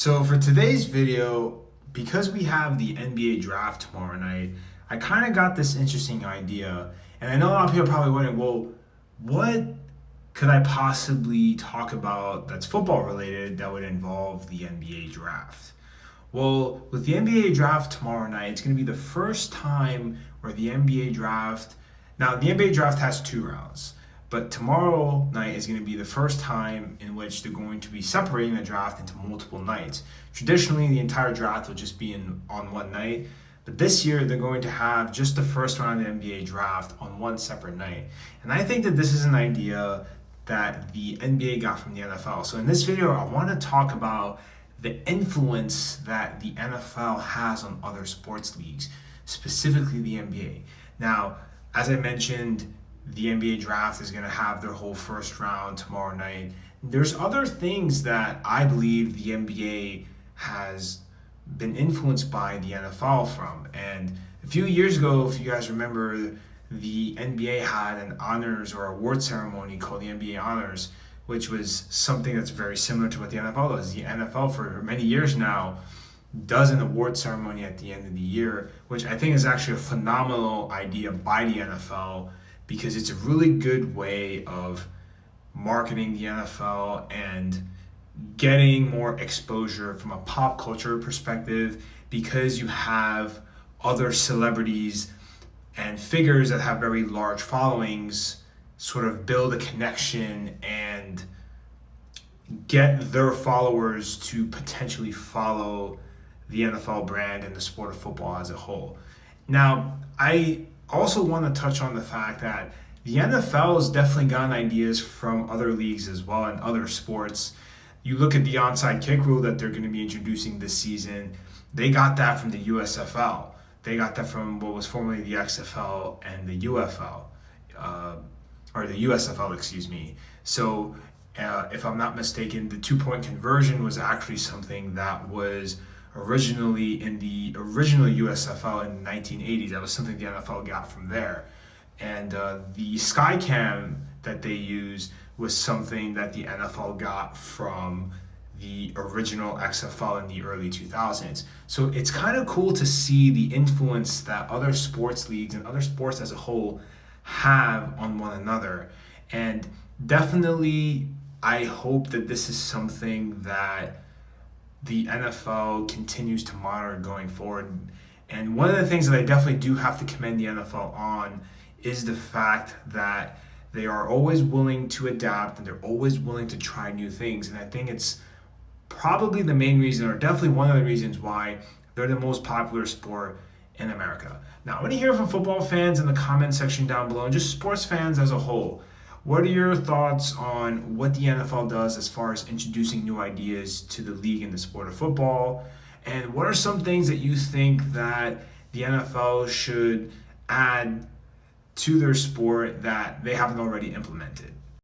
So for today's video, because we have the NBA draft tomorrow night, I kind of got this interesting idea. And I know a lot of people are probably wondering, well, what could I possibly talk about that's football related that would involve the NBA draft? Well, with the NBA draft tomorrow night, it's going to be the first time where the NBA draft. Now, the NBA draft has two rounds, but tomorrow night is going to be the first time in which they're going to be separating the draft into multiple nights. Traditionally, the entire draft will just be on one night, but this year they're going to have just the first round of the NBA draft on one separate night. And I think that this is an idea that the NBA got from the NFL. So in this video, I want to talk about the influence that the NFL has on other sports leagues, specifically the NBA. Now, as I mentioned, the NBA draft is going to have their whole first round tomorrow night. There's other things that I believe the NBA has been influenced by the NFL from. And a few years ago, if you guys remember, the NBA had an honors or award ceremony called the NBA Honors, which was something that's very similar to what the NFL does. The NFL for many years now does an award ceremony at the end of the year, which I think is actually a phenomenal idea by the NFL because it's a really good way of marketing the NFL and getting more exposure from a pop culture perspective because you have other celebrities and figures that have very large followings sort of build a connection and get their followers to potentially follow the NFL brand and the sport of football as a whole. Now, I also want to touch on the fact that the NFL has definitely gotten ideas from other leagues as well and other sports. You look at the onside kick rule that they're going to be introducing this season, they got that from the USFL. They got that from what was formerly the XFL and the UFL. Or the USFL, excuse me. So, if I'm not mistaken, the 2-point conversion was actually something that was originally in the original USFL in the 1980s. That was something the NFL got from there. And the Skycam that they use was something that the NFL got from the original XFL in the early 2000s. So it's kind of cool to see the influence that other sports leagues and other sports as a whole have on one another. And definitely, I hope that this is something that the NFL continues to monitor going forward. And one of the things that I definitely do have to commend the NFL on is the fact that they are always willing to adapt and they're always willing to try new things. And I think it's probably the main reason, or definitely one of the reasons why they're the most popular sport in America. Now, I want to hear from football fans in the comment section down below and just sports fans as a whole. What are your thoughts on what the NFL does as far as introducing new ideas to the league in the sport of football? And what are some things that you think that the NFL should add to their sport that they haven't already implemented?